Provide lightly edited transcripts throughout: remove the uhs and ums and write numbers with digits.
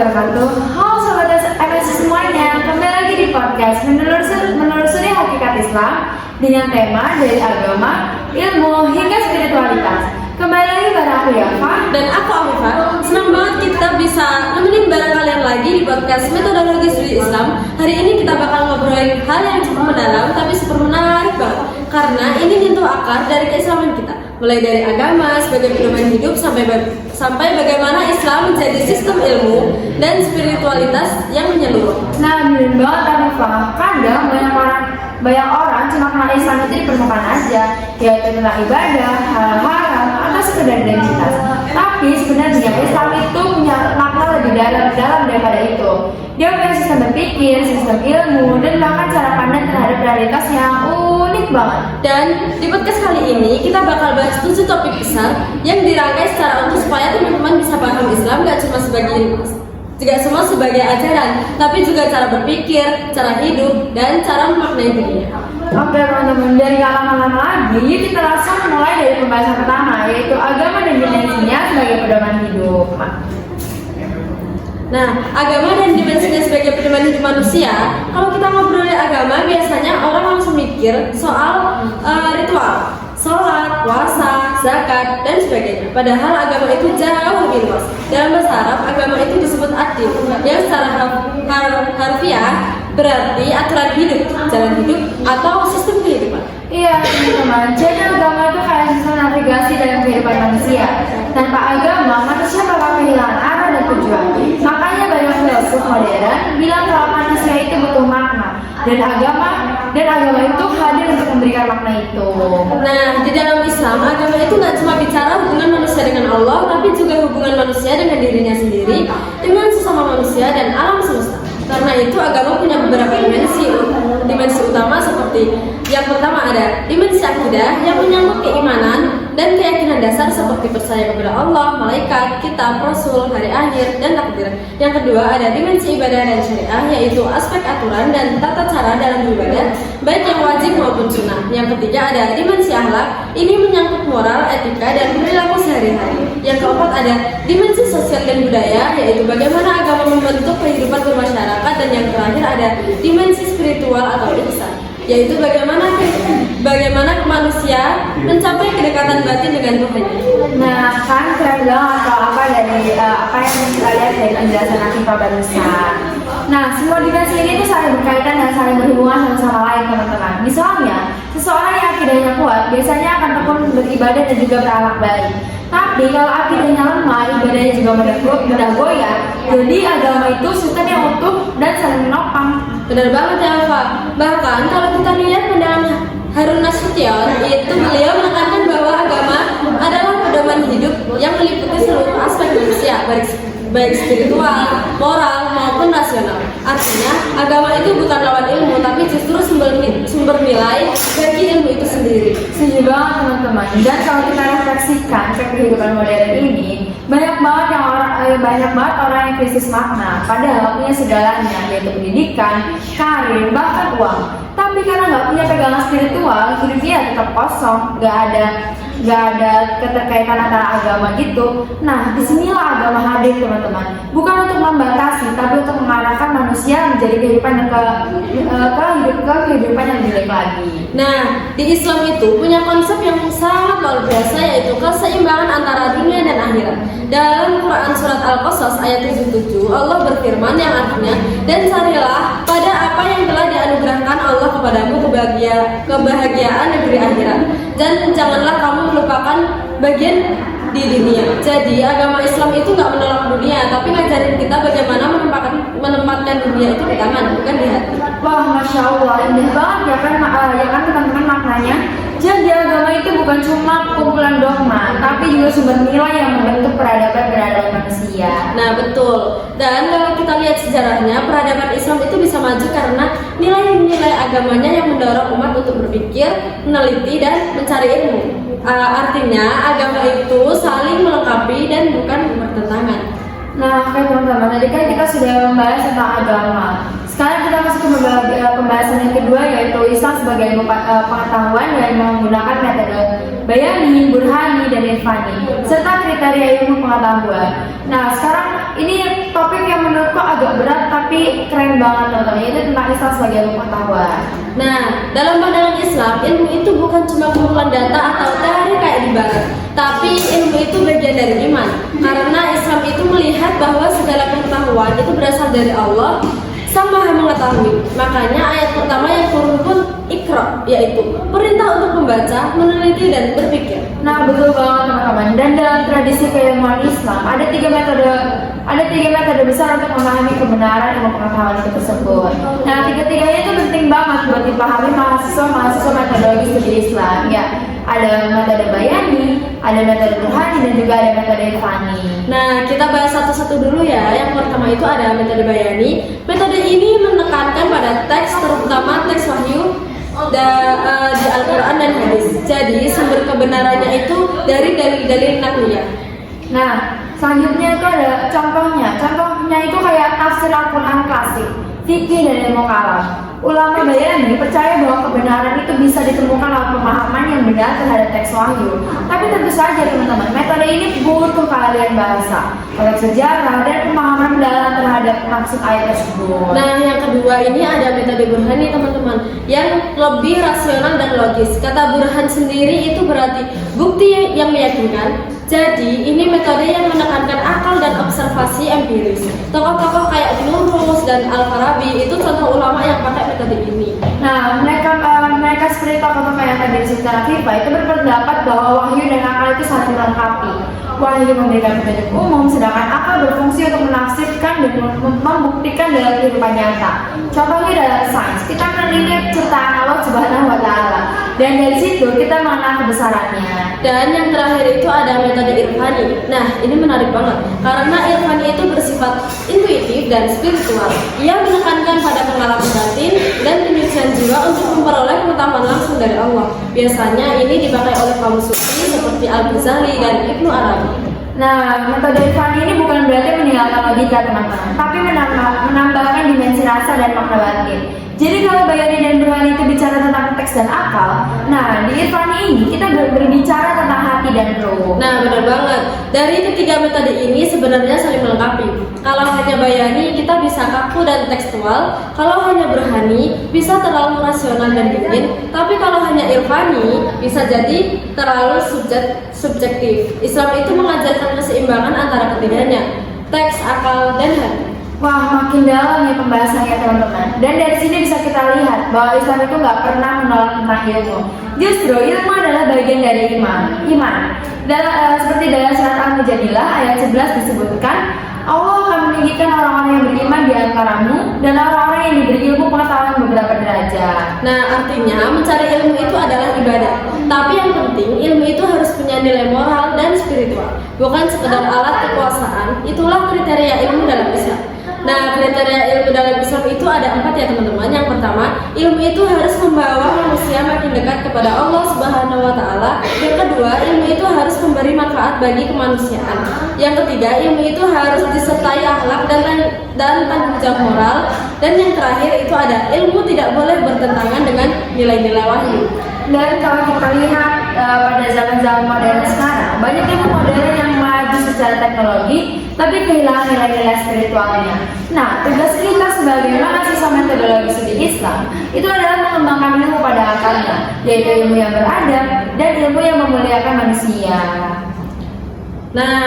wabarakatuh. Halo sobat MSI semuanya, kembali lagi di podcast menelusuri hakikat Islam dengan tema dari agama, ilmu hingga spiritualitas. Kembali lagi bareng aku Yafa dan aku Afifah. Senang banget kita bisa nemenin bareng kalian lagi di podcast Metodologi Studi Islam. Hari ini kita bakal ngobrolin hal yang cukup mendalam tapi super menarik banget, karena ini nyentuh akar dari keislaman kita, mulai dari agama sebagai pedoman hidup sampai bagaimana Islam menjadi sistem ilmu dan spiritualitas yang menyeluruh. Nah, bener banget Afifah. Kadang banyak orang cuma kenal Islam itu di permukaan aja, yaitu tentang ibadah, hal haram, atau sekedar identitas. Tapi sebenarnya Islam itu punya makna lebih dalam daripada itu. Dia punya sistem berpikir, sistem ilmu, dan bahkan cara pandang terhadap realitas yang unik banget. Dan di podcast kali ini kita bakal bahas 7 topik besar yang dirangkai secara utuh supaya teman-teman bisa paham Islam gak cuma sebagai ajaran, tapi juga cara berpikir, cara hidup, dan cara memaknai dunia. Oke teman-teman, dari gak lama-lama lagi kita langsung mulai dari pembahasan pertama, yaitu agama dan dimensinya sebagai pedoman hidup. Nah, agama dan dimensinya sebagai pedoman hidup manusia. Kalau kita ngobrolin agama, biasanya orang langsung mikir soal ritual, sholat, puasa, zakat, dan sebagainya. Padahal agama itu jauh lebih luas. Dalam bahasa Arab, agama itu disebut ad-din, yang secara harfiah berarti aturan hidup, jalan hidup, atau sistem kehidupan. Iya teman-teman, jadi agama itu kayak sistem navigasi dalam kehidupan manusia. Tanpa agama, manusia bakal kehilangan arah dan tujuan. Makanya banyak filsuf modern bilang kalau manusia itu butuh makna, dan agama itu hadir untuk memberikan makna itu. Nah, di dalam Islam, agama itu nggak cuma bicara hubungan manusia dengan Allah, tapi juga hubungan manusia dengan dirinya sendiri, dengan sesama manusia dan alam semesta. Karena itu agama punya beberapa dimensi utama, seperti yang pertama ada dimensi akidah yang menyangkut keimanan dan keyakinan dasar seperti percaya kepada Allah, malaikat, kitab, rasul, hari akhir, dan takdir. Yang kedua ada dimensi ibadah dan syariah, yaitu aspek aturan dan tata cara dalam ibadah, baik yang wajib maupun sunnah. Yang ketiga ada dimensi akhlak, ini menyangkut moral, etika, dan perilaku sehari-hari. Yang keempat ada dimensi sosial dan budaya, yaitu bagaimana agama membentuk kehidupan bermasyarakat. Dan yang terakhir ada dimensi spiritual atau ihsan, yaitu bagaimana manusia mencapai kedekatan batin dengan Tuhan. Nah, kan keren banget apa dari apa yang kita lihat dari penjelasan Afifah barusan. Nah, semua dimensi ini tuh saling berkaitan dan saling berhubungan satu sama lain, teman-teman. Misalnya, seseorang yang akidahnya kuat biasanya akan tekun beribadah dan juga berakhlak baik. Tapi kalau akidahnya lemah, ibadahnya juga mudah goyah. Jadi agama itu sistem yang utuh dan saling menopang. Benar banget ya, Pak. Bahkan kalau kita lihat pandangan Harun Nasution, itu beliau menekankan bahwa agama adalah pedoman hidup yang meliputi seluruh aspek manusia, baik spiritual, moral, maupun rasional. Artinya, agama itu bukan lawan ilmu, tapi justru sumber nilai bagi ilmu itu sendiri. Setuju banget teman-teman. Dan kalau kita refleksikan ke kehidupan modern ini, banyak banget orang yang krisis makna, padahal punya segalanya, yaitu pendidikan, karir, bahkan uang. Tapi karena nggak punya pegangan spiritual, hidupnya tetap kosong, nggak ada keterkaitan antara agama gitu. Nah, disinilah agama hadir teman-teman. Bukan untuk membatasi, tapi untuk mengarahkan manusia menjadi kehidupan yang lebih baik lagi. Nah, di Islam itu punya konsep yang sangat luar biasa, yaitu keseimbangan antara dunia dan akhirat. Dalam Quran surat Al-Qasas ayat 77, Allah berfirman yang artinya, dan carilah pada apa yang telah dianugerahkan Allah kepadamu kebahagiaan negeri akhirat, dan janganlah kamu melupakan bagian di dunia. Jadi agama Islam itu nggak menolak dunia, tapi ngajarin kita bagaimana menempatkan dunia itu di tangan, bukan di hati. Wah, masya Allah, indah banget ya kan teman-teman maknanya. Jadi agama itu bukan cuma kumpulan dogma, tapi juga sumber nilai yang membentuk peradaban manusia. Nah betul. Dan kalau kita lihat sejarahnya, peradaban Islam itu bisa maju karena nilai-nilai agamanya yang mendorong umat untuk berpikir, meneliti, dan mencari ilmu. Artinya agama itu saling melengkapi dan bukan bertentangan. Nah, teman-teman, tadi kan kita sudah membahas tentang agama. Sekarang kita masuk ke pembahasan yang kedua, yaitu Islam sebagai ilmu pengetahuan yang menggunakan metode Bayani, Burhani, dan Irfani serta kriteria ilmu pengetahuan. Nah, sekarang ini topik yang menurutku agak berat tapi keren banget teman-teman, yaitu tentang Islam sebagai ilmu pengetahuan. Nah, dalam pandangan Islam, ilmu itu bukan cuma kumpulan data atau teori kayak di barat, tapi ilmu itu bagian dari iman. Karena Islam itu melihat bahwa segala pengetahuan itu berasal dari Allah, Sang Maha Mengetahui. Makanya ayat pertama yang turun pun Iqra, yaitu perintah untuk membaca, meneliti dan berpikir. Nah, betul banget teman-teman. Dan dalam tradisi keilmuan Islam ada tiga metode besar untuk memahami kebenaran ilmu pengetahuan itu tersebut. Nah, tiga-tiganya itu penting banget buat dipahami mahasiswa metodologi studi Islam. Ya, ada metode Bayani, ada metode Burhani, dan juga ada metode Irfani. Nah, kita bahas satu-satu dulu ya. Yang pertama itu ada metode Bayani. Metode ini menekankan pada teks, terutama teks wahyu di Al-Quran dan hadis. Jadi sumber kebenarannya itu dari dalil-dalil nakliyah. Nah, selanjutnya itu ada contohnya. Contohnya itu kayak tafsir Al-Quran klasik, fikih dan ilmu kalam. Ulama Bayani percaya bahwa kebenaran itu bisa ditemukan lewat pemahaman yang benar terhadap teks wahyu. Tapi tentu saja teman-teman, metode ini butuh keahlian bahasa, konteks sejarah, dan pemahaman mendalam terhadap maksud ayat tersebut. Nah, yang kedua ini ada metode Burhani teman-teman, yang lebih rasional dan logis. Kata Burhan sendiri itu berarti bukti yang meyakinkan. Jadi, ini metode yang menekankan akal dan observasi empiris. Tokoh-tokoh kayak Ibnu Rus dan Al-Farabi itu contoh ulama yang pakai metode ini. Nah, mereka seperti tokoh-tokoh yang tadi disebutkan Afifah itu berpendapat bahwa wahyu dan akal itu saling melengkapi. Wahyu memberikan petunjuk umum, sedangkan akal berfungsi untuk menafsirkan dan membuktikan dalam kehidupan nyata. Contohnya dalam sains, kita meneliti ciptaan Allah Subhanahu wa Ta'ala, dan dari situ kita mengenal kebesarannya. Dan yang terakhir itu ada metode Irfani. Nah, ini menarik banget karena Irfani itu bersifat intuitif dan spiritual. Ia menekankan pada pengalaman batin dan penyucian jiwa untuk memperoleh pengetahuan langsung dari Allah. Biasanya ini dipakai oleh kaum sufi seperti Al-Ghazali dan Ibnu Arabi. Nah, metode Irfani ini bukan berarti meninggalkan logika teman-teman, tapi menambahkan dimensi rasa dan makna batin. Jadi kalau Bayani dan Burhani itu bicara tentang teks dan akal, nah di Irfani ini kita berbicara tentang hati dan roh. Nah, benar banget. Dari ketiga metode ini sebenarnya saling melengkapi. Kalau hanya Bayani kita bisa kaku dan tekstual, kalau hanya Burhani bisa terlalu rasional dan dingin, tapi kalau hanya Irfani bisa jadi terlalu subjektif. Islam itu mengajarkan keseimbangan antara ketiganya, teks, akal, dan hati. Wah, makin dalam ya pembahasannya teman-teman. Dan dari sini bisa kita lihat bahwa Islam itu nggak pernah menolak tentang ilmu. Justru ilmu adalah bagian dari iman. Seperti dalam surat Al-Mujadilah ayat 11 disebutkan, Allah akan meninggikan orang-orang yang beriman di antaramu dan orang-orang yang diberi ilmu pengetahuan beberapa derajat. Nah, artinya mencari ilmu itu adalah ibadah. Tapi yang penting, ilmu itu harus punya nilai moral dan spiritual, bukan sekedar alat kekuasaan. Itulah kriteria ilmu dalam Islam. Nah, kriteria ilmu dalam Islam itu ada 4 ya teman-teman. Yang pertama, ilmu itu harus membawa manusia makin dekat kepada Allah Subhanahu wa Ta'ala. Yang kedua, ilmu itu harus memberi manfaat bagi kemanusiaan. Yang ketiga, ilmu itu harus disertai akhlak dan tanggung jawab moral. Dan yang terakhir itu ada ilmu tidak boleh bertentangan dengan nilai-nilai wahyu. Dan kalau kita lihat pada zaman-zaman modern sekarang, banyak ilmu modern yang maju secara teknologi, tapi kehilangan nilai-nilai spiritualnya. Nah, tugas kita sebagai mahasiswa metodologi studi Islam itu adalah mengembangkan ilmu pada akarnya, yaitu ilmu yang beradab dan ilmu yang memuliakan manusia. Nah,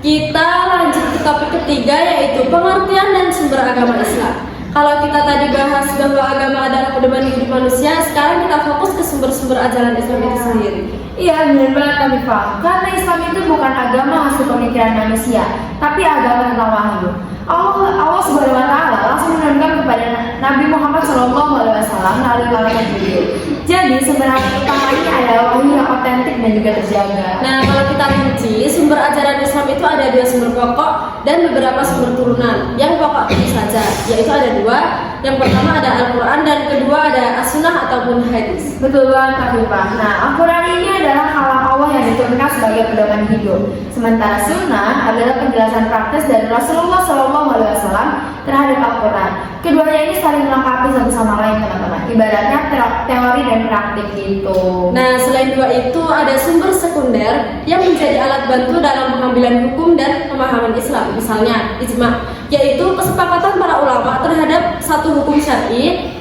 kita lanjut ke topik ketiga, yaitu pengertian dan sumber agama Islam. Kalau kita tadi bahas bahwa agama adalah pedoman hidup manusia, sekarang kita fokus ke sumber-sumber ajaran Islam itu sendiri. Iya, benar banget Afifah. Karena Islam itu bukan agama hasil pemikiran manusia, tapi agama tentang wahyu. Allah Subhanahu wa Ta'ala langsung menurunkan kepada Nabi Muhammad SAW melalui malaikat Jibril. Jadi sebenarnya utamanya adalah wahyu yang otentik dan juga terjaga. Nah, kalau kita rinci, sumber ajaran Islam itu ada 2 sumber pokok dan beberapa sumber turunan. Yang pokok ini saja, yaitu ada 2. Yang pertama ada Al-Quran dan kedua ada As-Sunnah ataupun hadis. Betul banget Afifah. Nah, Al-Quran ini adalah kalam Allah yang diturunkan sebagai pedoman hidup. Sementara Sunnah adalah penjelasan praktis dari Rasulullah SAW terhadap Al-Quran. Keduanya ini saling melengkapi satu sama lain teman-teman. Ibaratnya teori dan praktik gitu. Nah, selain 2 itu ada sumber sekunder yang menjadi alat bantu dalam pengambilan hukum dan pemahaman Islam, misalnya ijma, yaitu kesepakatan para ulama terhadap satu hukum syar'i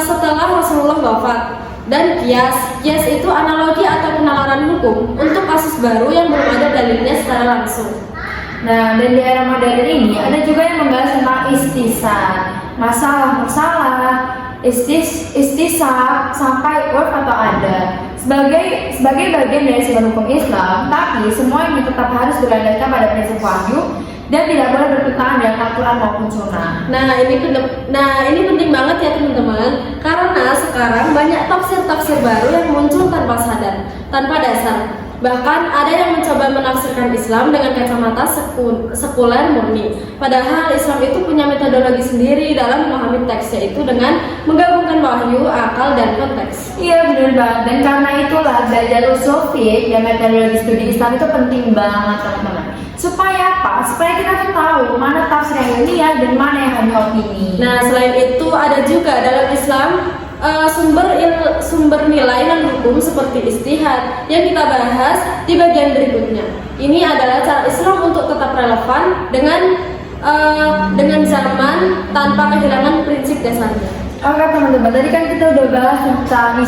setelah Rasulullah wafat. Dan kias itu analogi atau penalaran hukum untuk kasus baru yang belum ada dalilnya secara langsung. Nah, dan di era modern ini ada juga yang membahas tentang istisab, masalah, istisab sampai urf atau adat sebagai bagian dari sebuah hukum Islam, tapi semua ini tetap harus berlandaskan pada prinsip wahyu dan tidak boleh bertentangan dengan Al-Quran maupun Sunnah. Nah ini penting banget ya teman-teman, karena sekarang banyak tafsir baru yang muncul tanpa sadar, tanpa dasar. Bahkan ada yang mencoba menafsirkan Islam dengan kacamata sekuler murni. Padahal Islam itu punya metodologi sendiri dalam memahami teks, yaitu dengan menggabungkan wahyu, akal, dan konteks. Iya benar banget, dan karena itulah belajar usul fiqh dan metodologi studi Islam itu penting banget teman-teman. Supaya apa? Supaya kita tuh tahu mana tafsir yang ilmiah dan mana yang hanya opini. Nah, selain itu ada juga dalam Islam sumber nilai dan hukum seperti ijtihad yang kita bahas di bagian berikutnya. Ini adalah cara Islam untuk tetap relevan dengan zaman tanpa kehilangan prinsip dasarnya. Oke teman-teman, tadi kan kita udah bahas tentang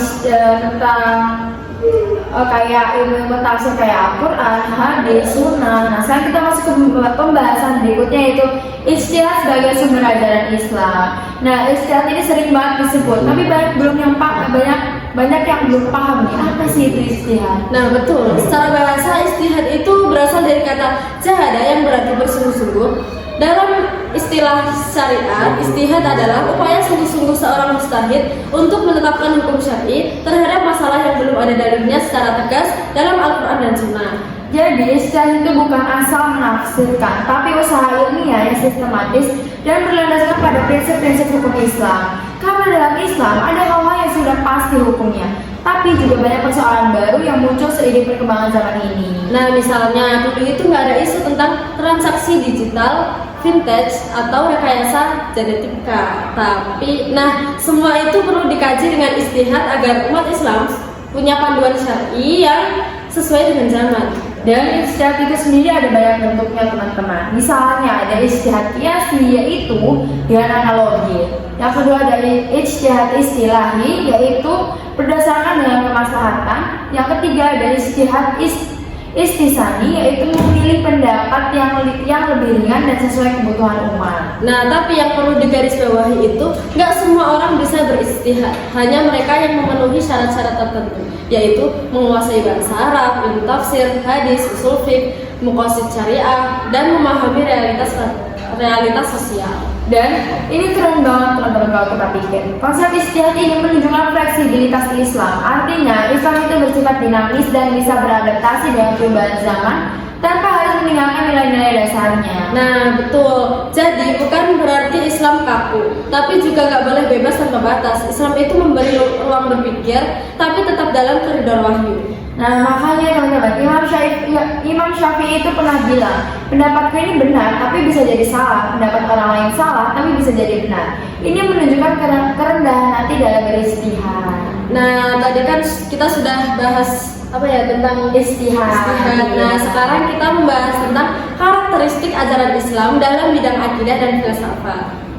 kayak ilmu tafsir kayak Al-Quran, hadis, sunnah. Nah, sekarang kita masuk ke pembahasan berikutnya, yaitu ijtihad sebagai sumber ajaran Islam. Nah, ijtihad ini sering banget disebut, tapi banyak yang belum paham nih apa sih itu ijtihad. Nah, betul. Secara bahasa ijtihad itu berasal dari kata jahada yang berarti bersungguh-sungguh. Dalam istilah syariat, ijtihad adalah upaya sungguh-sungguh seorang mujtahid untuk menetapkan hukum syar'i terhadap masalah yang belum ada dalilnya secara tegas dalam Al-Quran dan Sunnah. Jadi, ijtihad itu bukan asal menafsirkan, tapi usaha ilmiah yang sistematis dan berlandaskan pada prinsip-prinsip hukum Islam. Karena dalam Islam ada hal-hal yang sudah pasti hukumnya, tapi juga banyak persoalan baru yang muncul seiring perkembangan zaman ini. Nah, misalnya dulu itu nggak ada isu tentang transaksi digital, vintage, atau rekayasa genetika. Tapi, semua itu perlu dikaji dengan ijtihad agar umat Islam punya panduan syar'i yang sesuai dengan zaman. Dan ijtihad itu sendiri ada banyak bentuknya teman-teman. Misalnya ada ijtihad qiyasi, yaitu dengan analogi. Yang kedua ada ijtihad istilahi, yaitu berdasarkan dengan kemaslahatan. Yang ketiga ada ijtihad istisani, yaitu memilih pendapat yang lebih ringan dan sesuai kebutuhan umat. Nah, tapi yang perlu digarisbawahi itu nggak semua orang bisa berijtihad, hanya mereka yang memenuhi syarat-syarat tertentu, yaitu menguasai bahasa Arab, ilmu tafsir, hadis, usul fiqh, muqasid syariah, dan memahami realitas sosial. Dan ini keren banget teman-teman kalau kita pikir. Konsep ijtihad ini menunjukkan fleksibilitas Islam. Artinya Islam itu bersifat dinamis dan bisa beradaptasi dengan perubahan zaman tanpa harus meninggalkan nilai-nilai dasarnya. Nah, betul. Jadi bukan berarti Islam kaku, tapi juga nggak boleh bebas tanpa batas. Islam itu memberi ruang berpikir, tapi tetap dalam koridor wahyu. Nah, makanya teman-teman, Imam Syafi'i itu pernah bilang, pendapatku ini benar, tapi bisa jadi salah. Pendapat orang lain salah, tapi bisa jadi benar. Ini menunjukkan kerendahan hati dalam berijtihad. Nah, tadi kan kita sudah bahas tentang ijtihad. Nah, sekarang kita membahas tentang karakteristik ajaran Islam dalam bidang akidah dan filsafat.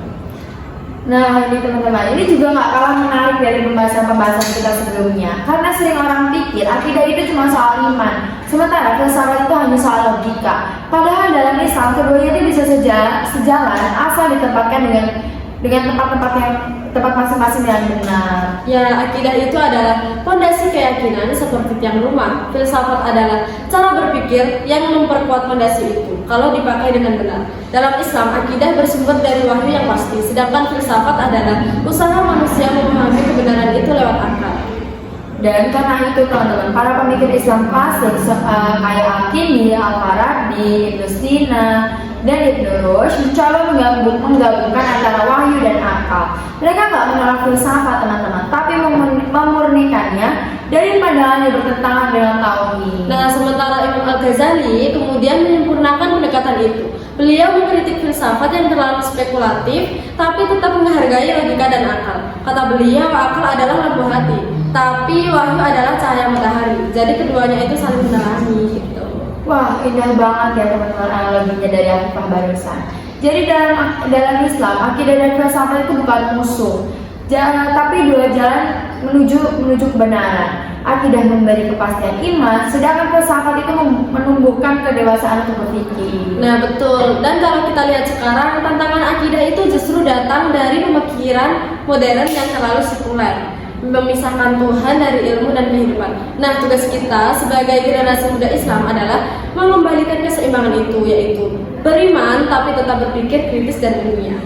Nah, ini teman-teman, ini juga nggak kalah menarik dari pembahasan kita sebelumnya. Karena sering orang pikir akidah itu cuma soal iman, sementara filsafat itu hanya soal logika. Padahal dalam Islam keduanya itu bisa sejalan asal ditempatkan dengan tempat masing-masing yang benar. Ya, akidah itu adalah fondasi keyakinan seperti tiang rumah. Filsafat adalah cara berpikir yang memperkuat fondasi itu kalau dipakai dengan benar. Dalam Islam, akidah bersumber dari wahyu yang pasti, sedangkan filsafat adalah usaha manusia memahami kebenaran itu lewat akal. Dan karena itu teman-teman, para pemikir Islam klasik kayak Al-Kindi, Al-Farabi, Ibnu Sina, dan Ibnu Rushd mencoba menggabungkan antara wahyu dan akal. Mereka nggak menolak filsafat teman-teman, tapi memurnikannya dari pandangan yang bertentangan dengan tauhid. Nah, sementara Imam Al-Ghazali kemudian menyempurnakan pendekatan itu. Beliau mengkritik filsafat yang terlalu spekulatif, tapi tetap menghargai logika dan akal. Kata beliau, akal adalah lampu hati, tapi wahyu adalah cahaya matahari. Jadi keduanya itu saling menerangi gitu. Wah, indah banget ya teman-teman analoginya dari Afifah barusan. Jadi dalam Islam, akidah dan filsafat itu bukan musuh, tapi dua jalan menuju kebenaran. Akidah memberi kepastian iman, sedangkan filsafat itu menumbuhkan kedewasaan untuk berpikir. Nah betul, dan kalau kita lihat sekarang, tantangan akidah itu justru datang dari pemikiran modern yang terlalu sekuler, memisahkan Tuhan dari ilmu dan kehidupan. Nah tugas kita sebagai generasi muda Islam adalah mengembalikan keseimbangan itu, yaitu beriman tapi tetap berpikir kritis dan ilmiah.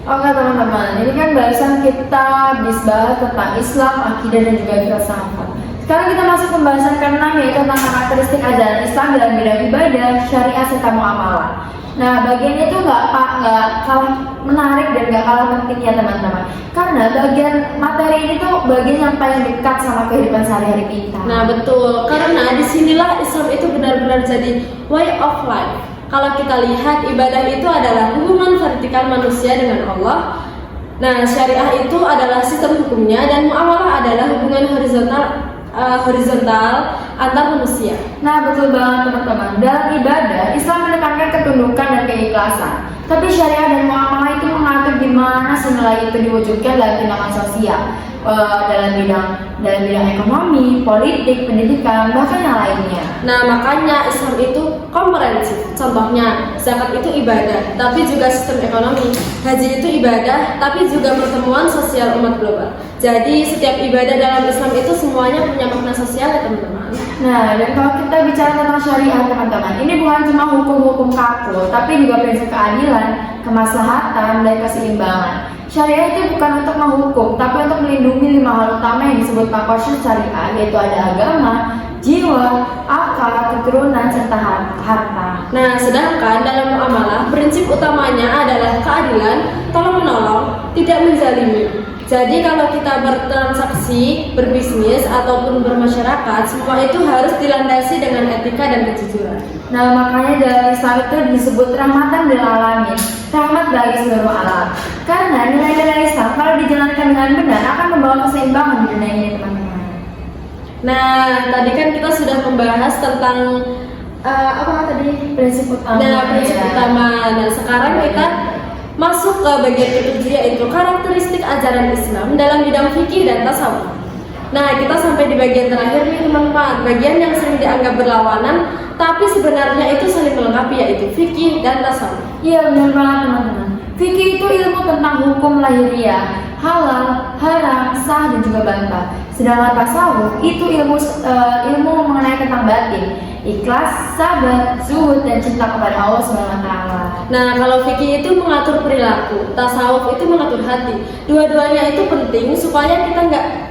Oke teman-teman, ini kan bahasan kita habis bahas tentang Islam, akidah dan juga filsafat. Sekarang kita masuk pembahasan ke-6, yaitu tentang karakteristik ajaran Islam dalam bidang ibadah, syariah serta muamalah. Nah, bagian itu nggak kalah menarik dan nggak kalah penting ya teman-teman. Karena bagian materi ini tuh bagian yang paling dekat sama kehidupan sehari-hari kita. Nah betul, karena disinilah Islam itu benar-benar jadi way of life. Kalau kita lihat, ibadah itu adalah hubungan vertikal manusia dengan Allah. Nah, syariah itu adalah sistem hukumnya, dan muamalah adalah hubungan horizontal antar manusia. Nah, betul banget teman-teman. Dalam ibadah, Islam menekankan ketundukan dan keikhlasan. Tapi syariah dan muamalah itu mengatur gimana nilai itu diwujudkan dalam tindakan sosial, dalam bidang ekonomi, politik, pendidikan, bahkan yang lainnya. Nah, makanya Islam itu komprehensif. Contohnya, zakat itu ibadah, tapi juga sistem ekonomi. Haji itu ibadah, tapi juga pertemuan sosial umat global. Jadi, setiap ibadah dalam Islam itu semuanya punya makna sosial ya teman-teman. Nah, dan kalau kita bicara tentang syariah teman-teman, ini bukan cuma hukum-hukum kaku, tapi juga prinsip keadilan, kemaslahatan, dan keseimbangan. Syariah itu bukan untuk menghukum, tapi untuk melindungi 5 hal utama yang disebut makosud syariah, yaitu ada agama, jiwa, akal, keturunan, serta harta. Nah, sedangkan dalam muamalah, prinsip utamanya adalah keadilan, tolong-menolong, tidak menzalimi. Jadi kalau kita bertransaksi, berbisnis, ataupun bermasyarakat, semua itu harus dilandasi dengan etika dan kejujuran. Nah, makanya dalam Islam itu disebut rahmatan lil alamin, rahmat bagi seluruh alam. Karena nilai-nilai Islam kalau dijalankan dengan benar akan membawa keseimbangan di dunia ini, teman-teman. Nah, tadi kan kita sudah membahas tentang apa tadi? Prinsip utama. Nah, prinsip utama. Dan sekarang kita masuk ke bagian ke-7, yaitu karakteristik ajaran Islam dalam bidang fikih dan tasawuf. Nah, kita sampai di bagian terakhir nih teman-teman, bagian yang sering dianggap berlawanan, tapi sebenarnya itu saling melengkapi, yaitu fikih dan tasawuf. Iya, benar banget teman-teman. Fikih itu ilmu tentang hukum lahiriah, halal, haram, sah, dan juga bantah. Sedangkan tasawuf itu ilmu mengenai tentang batin, ikhlas, sabar, zuhud, dan cinta kepada Allah SWT. Nah, kalau fikih itu mengatur perilaku, tasawuf itu mengatur hati. Dua-duanya itu penting supaya kita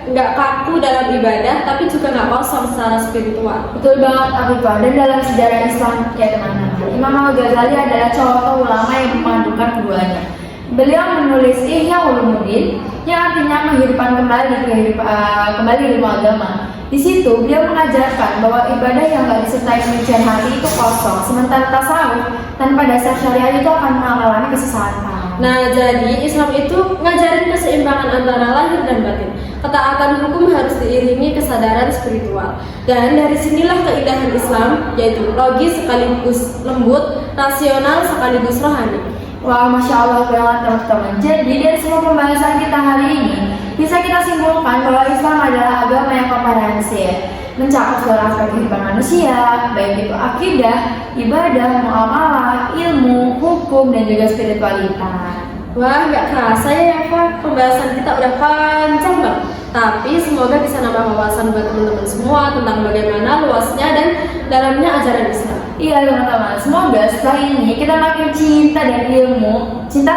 nggak kaku dalam ibadah, tapi juga nggak kosong secara spiritual. Betul banget Afifah. Dan dalam sejarah Islam ya teman-teman, Imam Al-Ghazali adalah contoh ulama yang memadukan keduanya. Beliau menulis Ihya Ulumuddin yang artinya menghidupkan kembali ilmu agama. Di situ beliau mengajarkan bahwa ibadah yang nggak disertai kesucian hati itu kosong, sementara tasawuf tanpa dasar syariah itu akan mengalami kesesatan. Nah, jadi Islam itu ngajarin keseimbangan antara lahir dan batin. Ketaatan hukum harus diiringi kesadaran spiritual. Dan dari sinilah keindahan Islam, yaitu logis sekaligus lembut, rasional sekaligus rohani. Wah, Masya Allah banget teman-teman. Jadi dari semua pembahasan kita hari ini, bisa kita simpulkan bahwa Islam adalah agama yang komprehensif, mencakup segala aspek kehidupan manusia, baik itu akidah, ibadah, muamalah, ilmu, hukum, dan juga spiritualitas. Wah, nggak kerasa ya Pak, pembahasan kita udah panjang banget. Tapi semoga bisa nambah wawasan buat teman-teman semua tentang bagaimana luasnya dan dalamnya ajaran Islam. Iya teman-teman, semoga setelah ini kita makin cinta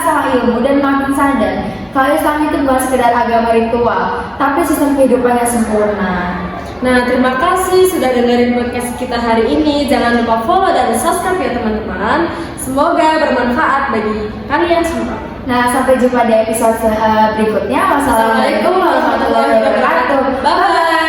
sama ilmu dan makin sadar kalau Islam itu bukan sekedar agama ritual, tapi sistem kehidupan yang sempurna. Nah, terima kasih sudah dengerin podcast kita hari ini. Jangan lupa follow dan subscribe ya teman-teman. Semoga bermanfaat bagi kalian semua. Nah, sampai jumpa di episode berikutnya. Wassalamualaikum warahmatullahi wabarakatuh. Bye.